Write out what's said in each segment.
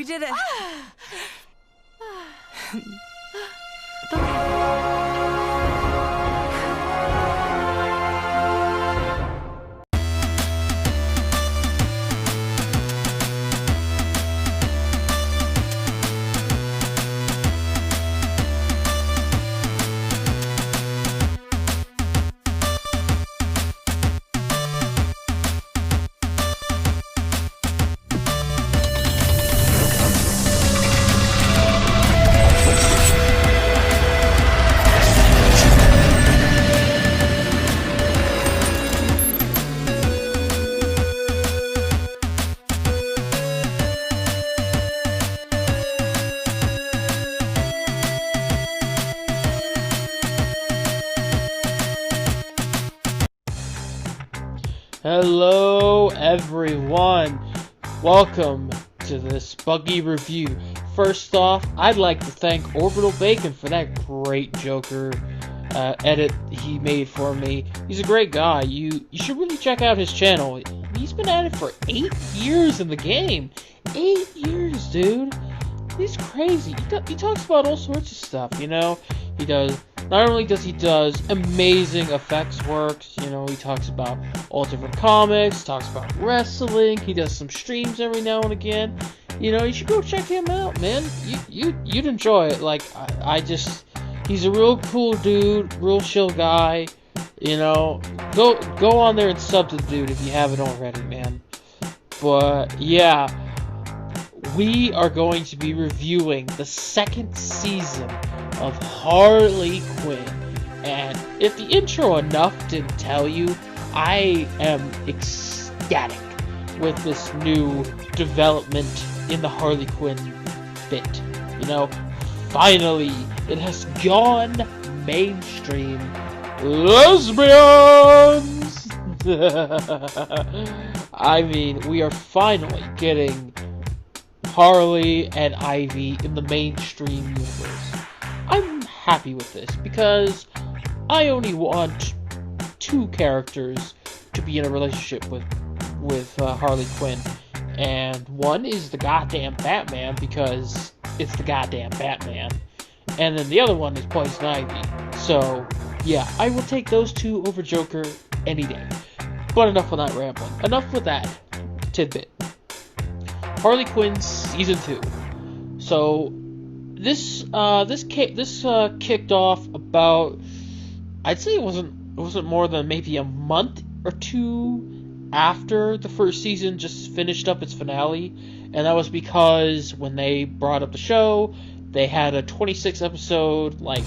We did it. Hello everyone, welcome to this Buggy review. First off, I'd like to thank Orbital Bacon for that great Joker edit he made for me. He's a great guy. You should really check out his channel. He's been at it for 8 years in the game. 8 years, dude. He's crazy. He talks about all sorts of stuff, you know? He does, not only does he does amazing effects work, you know, he talks about all different comics, talks about wrestling, he does some streams every now and again. You know, you should go check him out, man. You'd enjoy it. Like, he's a real cool dude, real chill guy. You know, go on there and sub to the dude if you haven't already, man. But, yeah. We are going to be reviewing the second season of Harley Quinn. And if the intro enough didn't tell you, I am ecstatic with this new development in the Harley Quinn bit. You know, finally, it has gone mainstream. Lesbians! I mean, we are finally getting Harley and Ivy in the mainstream universe. I'm happy with this because I only want 2 characters to be in a relationship with Harley Quinn, and one is the goddamn Batman because it's the goddamn Batman, and then the other one is Poison Ivy. So yeah, I will take those 2 over Joker any day. But enough with that rambling. Enough with that tidbit. Harley Quinn Season 2. So, this kicked off about, I'd say it wasn't more than maybe a month or 2 after the first season just finished up its finale, and that was because when they brought up the show, they had a 26 episode, like,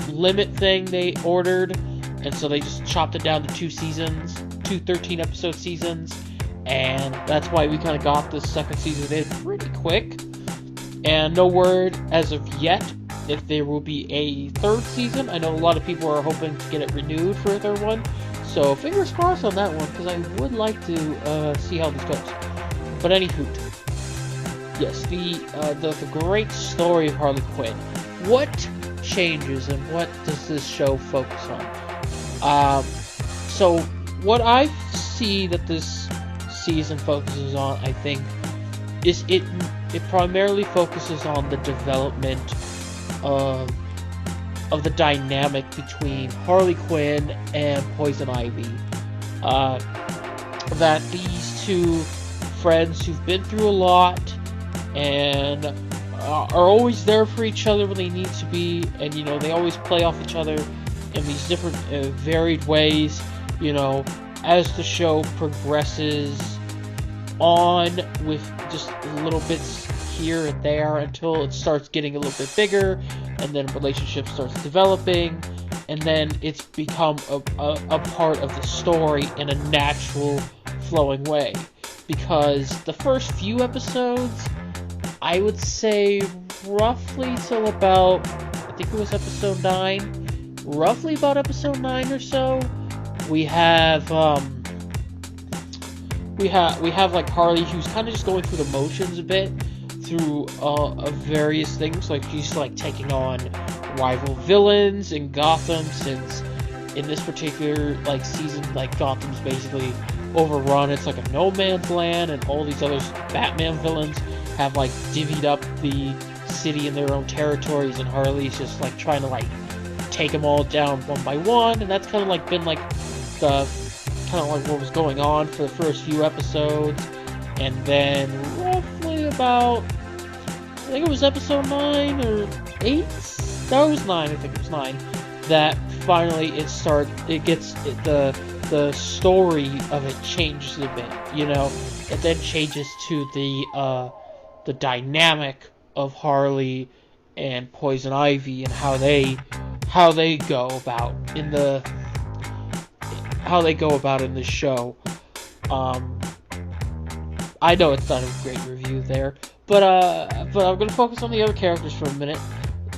limit thing they ordered, and so they just chopped it down to 2 seasons, 2 13 episode seasons. And that's why we kind of got this second season in pretty quick. And no word as of yet if there will be a 3rd season. I know a lot of people are hoping to get it renewed for a 3rd one. So fingers crossed on that one, because I would like to see how this goes. But anywho, yes, the great story of Harley Quinn. What changes and what does this show focus on? So what I see that this season focuses on, I think, is it primarily focuses on the development of the dynamic between Harley Quinn and Poison Ivy. That these 2 friends who've been through a lot and are always there for each other when they need to be, and you know, they always play off each other in these different varied ways, you know, as the show progresses on with just little bits here and there until it starts getting a little bit bigger, and then relationship starts developing, and then it's become a part of the story in a natural flowing way. Because the first few episodes, I would say roughly till about, I think it was episode 9, roughly about episode 9 or so, we have like Harley, who's kind of just going through the motions a bit through various things, like she's like taking on rival villains in Gotham, since in this particular like season, like Gotham's basically overrun. It's like a no man's land, and all these other Batman villains have like divvied up the city in their own territories, and Harley's just like trying to like take them all down one by one, and that's kind of like been like the what was going on for the first few episodes, and then roughly about, I think it was episode 9 or 8. No, it was 9. I think it was 9. That finally the story of it changes a bit. You know, it then changes to the dynamic of Harley and Poison Ivy and how they go about in the show. I know it's not a great review there, but I'm gonna focus on the other characters for a minute.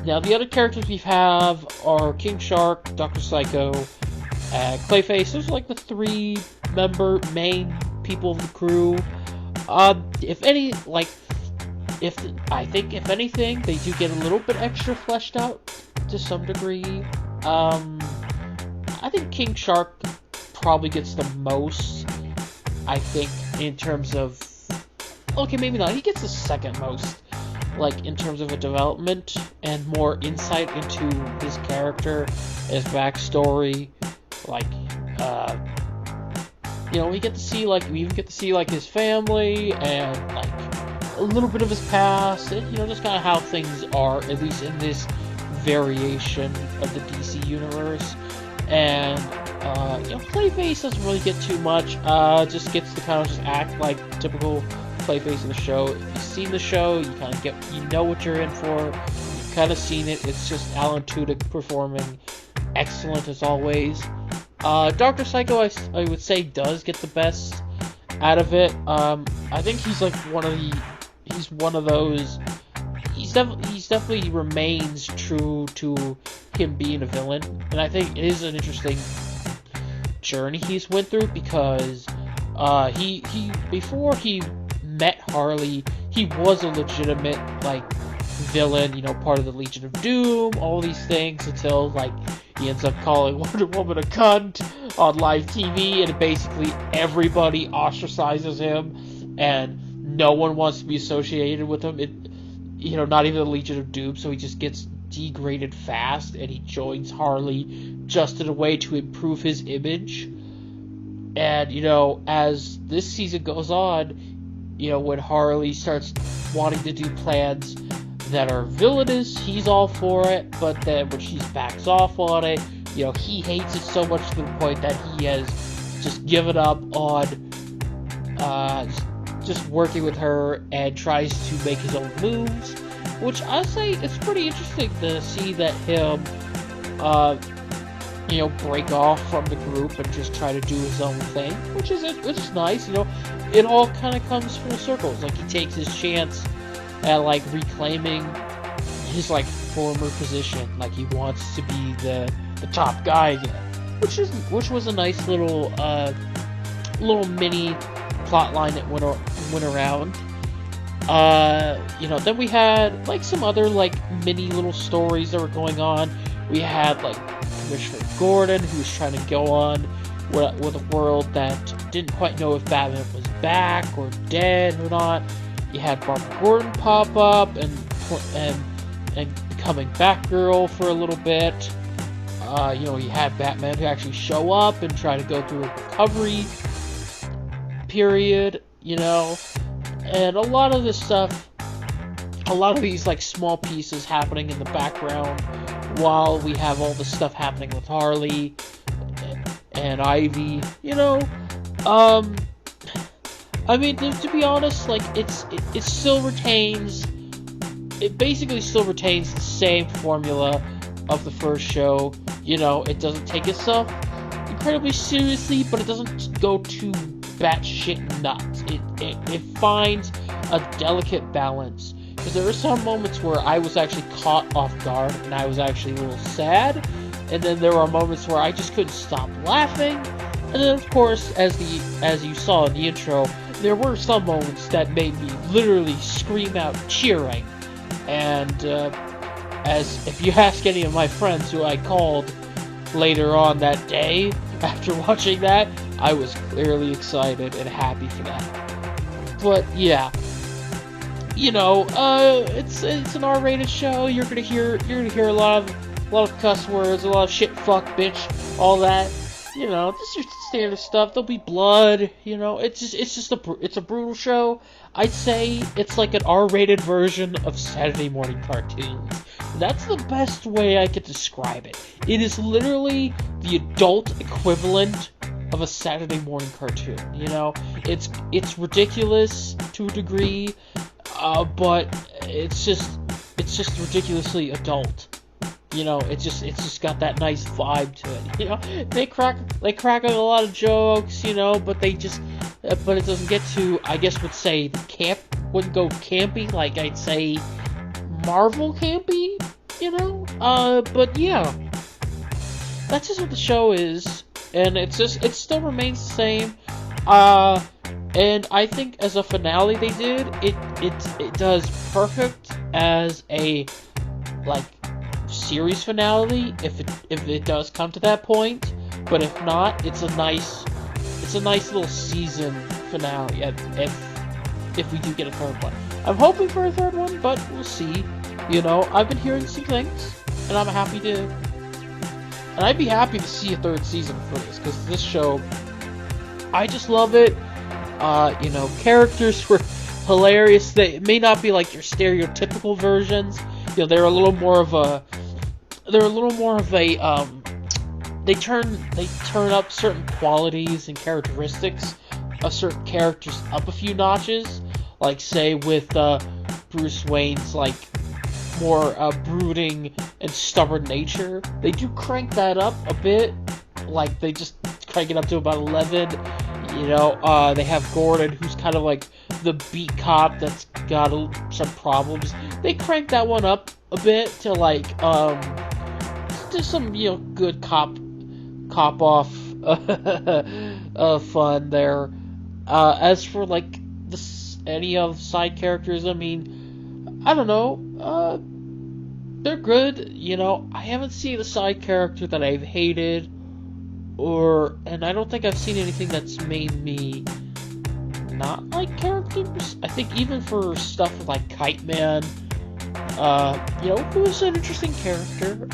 Now, the other characters we have are King Shark, Dr. Psycho, Clayface. Those are like the 3 main people of the crew. If anything, they do get a little bit extra fleshed out to some degree. I think King Shark probably gets the most, I think, in terms of... Okay, maybe not. He gets the second most, like, in terms of a development and more insight into his character, his backstory. Like, we even get to see, like, his family and, like, a little bit of his past, and, just kind of how things are, at least in this variation of the DC universe. And, Clayface doesn't really get too much, just gets to kind of just act like typical Clayface in the show. If you've seen the show, you kind of know what you're in for, you've kind of seen it. It's just Alan Tudyk performing excellent as always. Dr. Psycho, I would say, does get the best out of it. I think he's like he definitely remains true to him being a villain, and I think it is an interesting journey he's went through, because he before he met Harley, he was a legitimate, like, villain, part of the Legion of Doom, all these things, until, like, he ends up calling Wonder Woman a cunt on live TV, and basically everybody ostracizes him, and no one wants to be associated with him. Not even the Legion of Doom, so he just gets degraded fast, and he joins Harley just in a way to improve his image. And, as this season goes on, when Harley starts wanting to do plans that are villainous, he's all for it, but then when she backs off on it, he hates it so much to the point that he has just given up on just working with her and tries to make his own moves, which I say it's pretty interesting to see that him, break off from the group and just try to do his own thing, which is nice. It all kind of comes full circle. It's like he takes his chance at, like, reclaiming his, like, former position. Like, he wants to be the top guy again, which was a nice little mini plot line that went around. Then we had, like, some other, like, mini little stories that were going on. We had, like, Commissioner Gordon, who was trying to go on with a world that didn't quite know if Batman was back or dead or not. You had Barbara Gordon pop up and becoming Batgirl for a little bit. You had Batman who actually show up and try to go through a recovery period, and a lot of this stuff, a lot of these, like, small pieces happening in the background while we have all this stuff happening with Harley and Ivy, I mean, to be honest, like, it basically still retains the same formula of the first show. It doesn't take itself incredibly seriously, but it doesn't go too batshit nuts. It finds a delicate balance, because there were some moments where I was actually caught off guard, and I was actually a little sad, and then there were moments where I just couldn't stop laughing, and then, of course, as you saw in the intro, there were some moments that made me literally scream out cheering. And if you ask any of my friends who I called later on that day after watching that, I was clearly excited and happy for that. But yeah, you know, it's an R-rated show. You're gonna hear a lot of cuss words, a lot of shit, fuck, bitch, all that. You know, this is standard stuff. There'll be blood. You know, it's a brutal show. I'd say it's like an R-rated version of Saturday morning cartoons. That's the best way I could describe it. It is literally the adult equivalent of a Saturday morning cartoon. You know, it's ridiculous to a degree, but it's just ridiculously adult. You know, it's just got that nice vibe to it. You know, they crack a lot of jokes. You know, but it doesn't get to, I guess would say, wouldn't go campy like I'd say Marvel campy. You know, but yeah, that's just what the show is, and it still remains the same. And I think as a finale they did, it does perfect as a like series finale if it does come to that point. But if not, it's a nice little season finale if we do get a third one. I'm hoping for a third one, but we'll see. You know, I've been hearing some things, and I'm happy to, and I'd be happy to see a third season for this, because this show, I just love it. You know, characters were hilarious. They may not be like your stereotypical versions. You know, they're a little more of a they turn up certain qualities and characteristics of certain characters up a few notches. Like, say, with Bruce Wayne's, like, more brooding and stubborn nature, they do crank that up a bit. Like, they just crank it up to about 11. You know, they have Gordon, who's kind of like the beat cop that's got some problems. They crank that one up a bit to, like, to some, you know, good cop off fun there. As for, like, any of the side characters, I mean, I don't know, they're good. You know, I haven't seen a side character that I've hated, and I don't think I've seen anything that's made me not like characters. I think even for stuff like Kite Man, you know, who was an interesting character,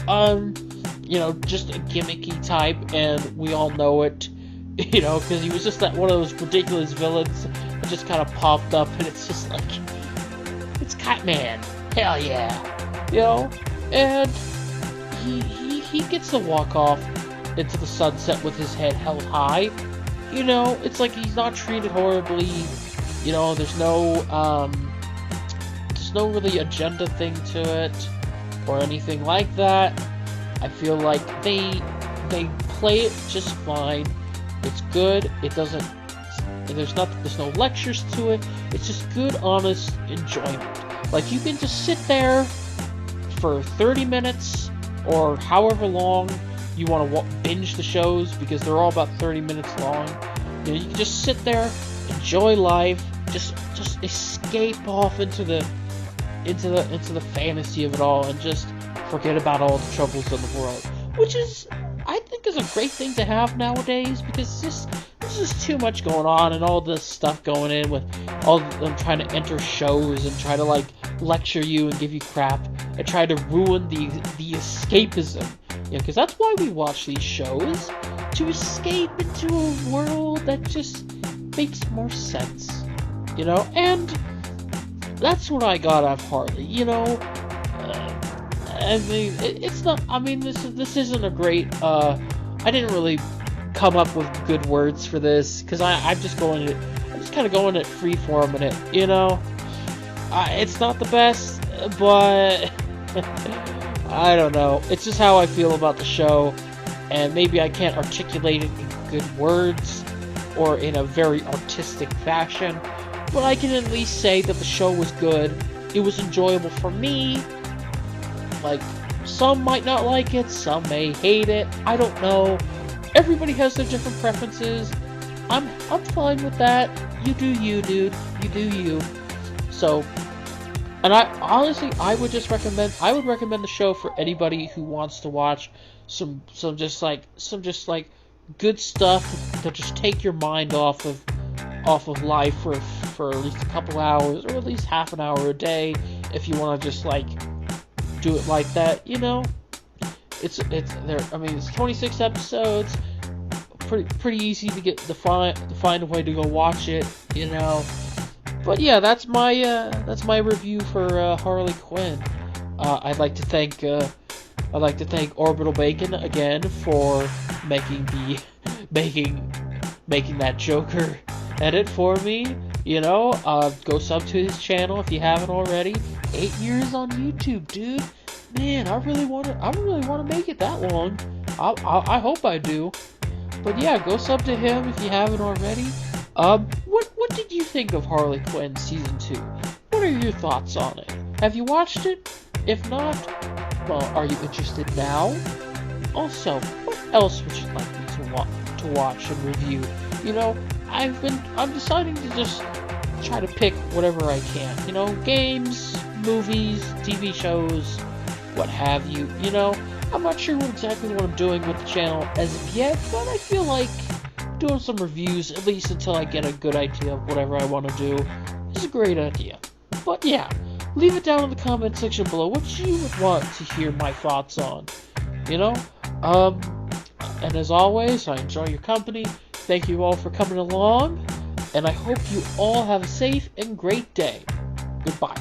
you know, just a gimmicky type, and we all know it, you know, because he was just one of those ridiculous villains that just kind of popped up, and it's just like, it's Kite Man, hell yeah, you know, and he gets to walk off into the sunset with his head held high. You know, it's like he's not treated horribly. You know, there's no really agenda thing to it or anything like that. I feel like they play it just fine. It's good. It doesn't. There's no lectures to it. It's just good, honest enjoyment. Like, you can just sit there for 30 minutes or however long you want to binge the shows, because they're all about 30 minutes long. You know, you can just sit there, enjoy life, just escape off into the fantasy of it all, and just forget about all the troubles in the world, which is, I think, is a great thing to have nowadays, because there's just too much going on, and all this stuff going in with all of them trying to enter shows and try to, like, lecture you and give you crap and try to ruin the escapism. You know, because that's why we watch these shows, to escape into a world that just makes more sense, you know, and that's what I got out of Harley, you know. I mean, it's not, I mean, this isn't a great, I didn't really come up with good words for this, because I'm just kind of going at freeform in it, you know. It's not the best, but I don't know. It's just how I feel about the show, and maybe I can't articulate it in good words or in a very artistic fashion, but I can at least say that the show was good. It was enjoyable for me. Like, some might not like it, some may hate it. I don't know. Everybody has their different preferences. I'm fine with that. You do you, dude. You do you. So, and I would recommend the show for anybody who wants to watch some just like good stuff to just take your mind off of life for at least a couple hours, or at least half an hour a day, if you want to just like do it like that, you know. It's there. I mean, it's 26 episodes. Pretty easy to get to find a way to go watch it, you know. But yeah, that's my review for Harley Quinn. I'd like to thank Orbital Bacon again for making that Joker edit for me. You know, go sub to his channel if you haven't already. 8 years on YouTube, dude. Man, I really want to make it that long. I hope I do. But yeah, go sub to him if you haven't already. What did you think of Harley Quinn Season 2? What are your thoughts on it? Have you watched it? If not, well, are you interested now? Also, what else would you like me to watch and review? You know, I'm deciding to just try to pick whatever I can. You know, games, movies, TV shows, what have you. You know, I'm not sure exactly what I'm doing with the channel as of yet, but I feel like doing some reviews, at least until I get a good idea of whatever I want to do, is a great idea. But yeah, leave it down in the comment section below what you would want to hear my thoughts on. You know? And as always, I enjoy your company. Thank you all for coming along, and I hope you all have a safe and great day. Goodbye.